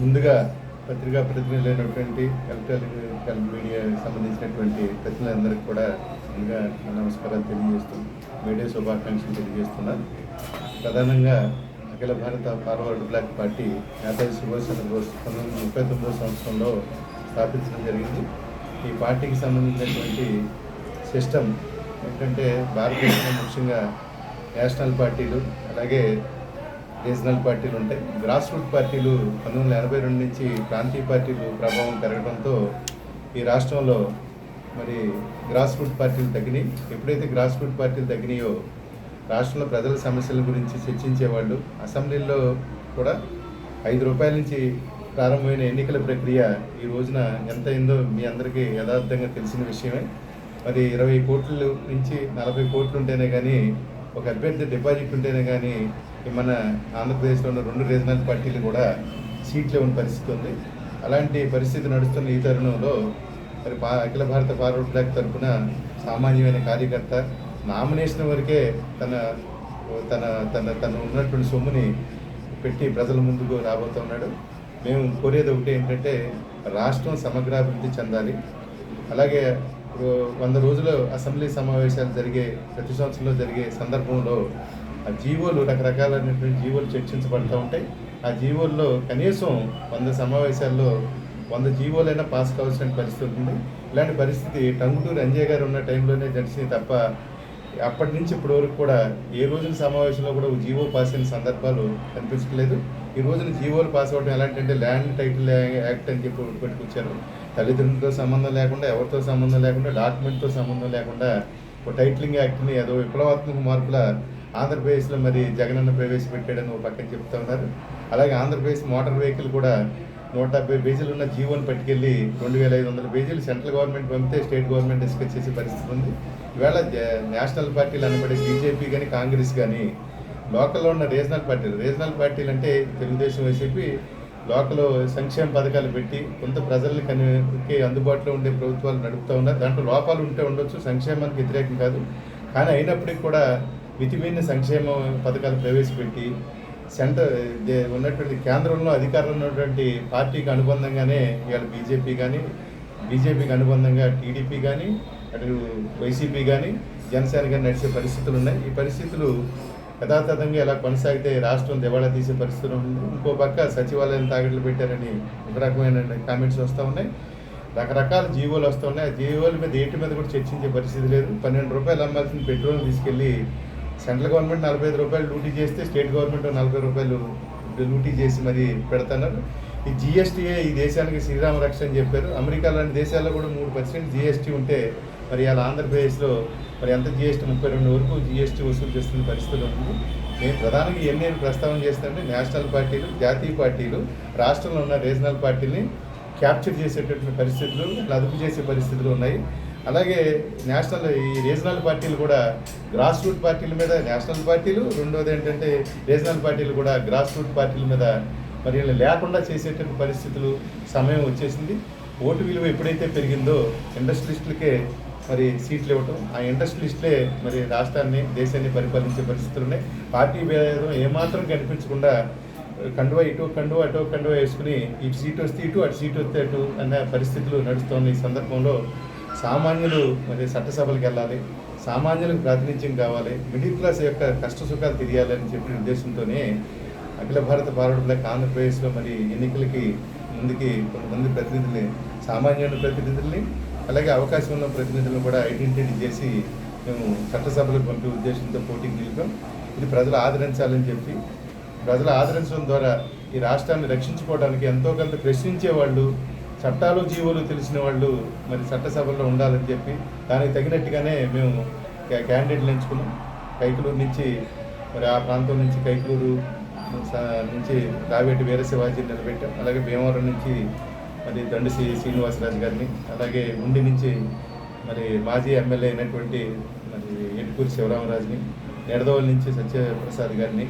ముందుగా పత్రికా ప్రతినిధులైనటువంటి ఎలక్ట్రానికల్ మీడియాకి సంబంధించినటువంటి ప్రతినిధులందరికీ కూడా ముందుగా నమస్కారాలు తెలియజేస్తూ మీడియా శుభాకాంక్షలు తెలియజేస్తున్నారు. ప్రధానంగా అఖిల భారత forward bloc party Netaji Subhash Chandrabose 1939వ సంవత్సరంలో స్థాపించడం జరిగింది. ఈ పార్టీకి సంబంధించినటువంటి సిస్టమ్ ఏంటంటే భారతదేశంలో ముఖ్యంగా నేషనల్ పార్టీలు అలాగే రీజనల్ పార్టీలు ఉంటాయి. గ్రాస్ రూట్ పార్టీలు 1982 నుంచి ప్రాంతీయ పార్టీలు ప్రభావం పెరగడంతో ఈ రాష్ట్రంలో మరి గ్రాస్ రూట్ పార్టీలు తగ్గినాయి. ఎప్పుడైతే గ్రాస్ రూట్ పార్టీలు తగ్గినాయో రాష్ట్రంలో ప్రజల సమస్యల గురించి చర్చించేవాళ్ళు. అసెంబ్లీలో కూడా ₹5 నుంచి ప్రారంభమైన ఎన్నికల ప్రక్రియ ఈ రోజున ఎంత అయిందో మీ అందరికీ యథార్థంగా తెలిసిన విషయమే. మరి 20 కోట్ల నుంచి 40 కోట్లు ఉంటేనే కానీ ఒక అభ్యర్థి డిపాజిట్ ఉంటేనే కానీ మన ఆంధ్రప్రదేశ్లో ఉన్న 2 రీజనల్ పార్టీలు కూడా సీట్లు ఇవ్వని పరిస్థితి ఉంది. అలాంటి పరిస్థితి నడుస్తున్న ఈ తరుణంలో మరి అఖిల భారత ఫార్వర్డ్ బ్లాక్ తరఫున సామాన్యమైన కార్యకర్త నామినేషన్ వరకే తన తన తన తన ఉన్నటువంటి సొమ్ముని పెట్టి ప్రజల ముందుకు రాబోతున్నాడు. మేము కోరేది ఒకటి ఏంటంటే రాష్ట్రం సమగ్రాభివృద్ధి చెందాలి. అలాగే 100 రోజులు అసెంబ్లీ సమావేశాలు ప్రతి సంవత్సరంలో జరిగే సందర్భంలో ఆ జీవోలు రకరకాలైనటువంటి జీవోలు చర్చించబడుతూ ఉంటాయి. ఆ జీవోల్లో కనీసం 100 సమావేశాల్లో 100 జీవోలైనా పాస్ కావాల్సిన పరిస్థితి ఉంది. ఇలాంటి పరిస్థితి టంగుటూరి అంజయ్య గారు ఉన్న టైంలోనే జరిసింది తప్ప అప్పటి నుంచి ఇప్పటి వరకు కూడా ఏ రోజున సమావేశంలో కూడా జీవో పాస్ అయిన సందర్భాలు కనిపించట్లేదు. ఈ రోజున జీవోలు పాస్ అవ్వడం ఎలాంటి ల్యాండ్ టైటిల్ యాక్ట్ అని చెప్పి పెట్టుకొచ్చారు. తల్లిదండ్రులతో సంబంధం లేకుండా, ఎవరితో సంబంధం లేకుండా, డాక్యుమెంట్తో సంబంధం లేకుండా ఒక టైటిలింగ్ యాక్ట్ని ఏదో విప్లవాత్మక మార్పుల ఆంధ్రప్రదేశ్లో మరి జగనన్న ప్రవేశపెట్టాడని ఒక పక్కన చెప్తా ఉన్నారు. అలాగే ఆంధ్రప్రదేశ్ మోటార్ వెహికల్ కూడా 170 పేజీలు ఉన్న జీవోని పట్టుకెళ్ళి 2500 పేజీలు సెంట్రల్ గవర్నమెంట్ పంపితే స్టేట్ గవర్నమెంట్ డిస్కస్ చేసే పరిస్థితి ఉంది. ఈవేళ నేషనల్ పార్టీలు అనబడే బీజేపీ కానీ కాంగ్రెస్ కానీ లోకల్లో ఉన్న రీజనల్ పార్టీలు అంటే తెలుగుదేశం, వైసీపీ లోకల్ సంక్షేమ పథకాలు పెట్టి కొంత ప్రజలకి అందుబాటులో ఉండే ప్రభుత్వాలు నడుపుతూ ఉన్నారు. దాంట్లో లోపాలు ఉంటే ఉండొచ్చు, సంక్షేమానికి వ్యతిరేకం కాదు. కానీ అయినప్పటికీ కూడా మితిమీరిన సంక్షేమ పథకాలు ప్రవేశపెట్టి ఉన్నటువంటి కేంద్రంలో అధికారంలో ఉన్నటువంటి పార్టీకి అనుబంధంగానే ఇవాళ బీజేపీకి అనుబంధంగా టీడీపీ కానీ అటు వైసీపీ కానీ జనసేన కానీ నడిచే పరిస్థితులు ఉన్నాయి. ఈ పరిస్థితులు యథాతథంగా ఇలా కొనసాగితే రాష్ట్రం దివాళా తీసే పరిస్థితులు ఉంది. ఇంకో పక్క సచివాలయం తాగట్లు పెట్టారని ఒక రకమైన కామెంట్స్ వస్తూ ఉన్నాయి. రకరకాల జీవోలు వస్తూ ఉన్నాయి. ఆ జీవోల మీద ఏటి మీద కూడా చర్చించే పరిస్థితి లేదు. ₹12 అమ్మాల్సిన పెట్రోల్ తీసుకెళ్ళి సెంట్రల్ గవర్నమెంట్ ₹45 లూటీ చేస్తే స్టేట్ గవర్నమెంట్ ₹40 లూటీ చేసి మరి పెడుతున్నారు. ఈ జీఎస్టీఏ ఈ దేశానికి శ్రీరామ రక్ష అని చెప్పారు. అమెరికా లాంటి దేశాల్లో కూడా 3% జీఎస్టీ ఉంటే మరి అలా ఆంధ్రప్రదేశ్లో మరి ఎంత జీఎస్టీ 32 వరకు జీఎస్టీ వసూలు చేస్తున్న పరిస్థితులు ఉంది. మేము ప్రధానంగా ఇవన్నీ ప్రస్తావన చేస్తుంటే నేషనల్ పార్టీలు, జాతీయ పార్టీలు రాష్ట్రంలో ఉన్న రీజనల్ పార్టీని క్యాప్చర్ చేసేటటువంటి పరిస్థితులు, అదుపు చేసే పరిస్థితులు ఉన్నాయి. అలాగే ఈ రీజనల్ పార్టీలు కూడా గ్రాస్ రూట్ పార్టీల మీద నేషనల్ పార్టీలు, రెండోది ఏంటంటే రీజనల్ పార్టీలు కూడా గ్రాస్ రూట్ పార్టీల మీద మరి లేకుండా చేసేటువంటి పరిస్థితులు సమయం వచ్చేసింది. ఓటు విలువ ఎప్పుడైతే పెరిగిందో ఇండస్ట్రియలిస్టులకే మరి సీట్లు ఇవ్వటం, ఆ ఇండస్ట్రియలిస్టులే మరి రాష్ట్రాన్ని, దేశాన్ని పరిపాలించే పరిస్థితులు ఉన్నాయి. పార్టీ భేదం ఏమాత్రం కనిపించకుండా కండువా ఇటు కండువా అటు కండువా వేసుకుని ఇటు సీటు వస్తే ఇటు, అటు సీటు వస్తే అటు అన్న పరిస్థితులు నడుస్తున్న ఈ సందర్భంలో సామాన్యులు మరి చట్టసభలకు వెళ్ళాలి, సామాన్యులకు ప్రాతినిధ్యం కావాలి, మిడిల్ క్లాస్ యొక్క కష్ట సుఖాలు తెలియాలని చెప్పిన ఉద్దేశంతోనే అఖిల భారత ఫార్వర్డ్ బ్లాక్ ఆంధ్రప్రదేశ్లో మరి ఎన్నికలకి ముందుకి కొంతమంది ప్రతినిధుల్ని, సామాన్యుల ప్రతినిధుల్ని అలాగే అవకాశం ఉన్న ప్రతినిధులను కూడా ఐడెంటిటీ చేసి మేము చట్టసభలకు పంపే ఉద్దేశంతో పోటీకి నిలిపాం. ఇది ప్రజలు ఆదరించాలని చెప్పి, ప్రజలు ఆదరించడం ద్వారా ఈ రాష్ట్రాన్ని రక్షించుకోవడానికి ఎంతో కొంత ప్రశ్నించే వాళ్ళు, చట్టాలు జీవోలు తెలిసిన వాళ్ళు మరి చట్టసభల్లో ఉండాలని చెప్పి దానికి తగినట్టుగానే మేము క్యాండిడేట్లు ఎంచుకున్నాం. కైకలూరు నుంచి మరి ఆ ప్రాంతం నుంచి కైకలూరు నుంచి రావేటి వీరశివాజీని నిలబెట్టాం. అలాగే భీమవరం నుంచి మరి దండు శ్రీనివాసరాజు గారిని, అలాగే ఉండి నుంచి మరి మాజీ ఎమ్మెల్యే అయినటువంటి మరి ఎటుకూరి శివరామరాజుని, నిడదవోలు నుంచి సత్యప్రసాద్ గారిని,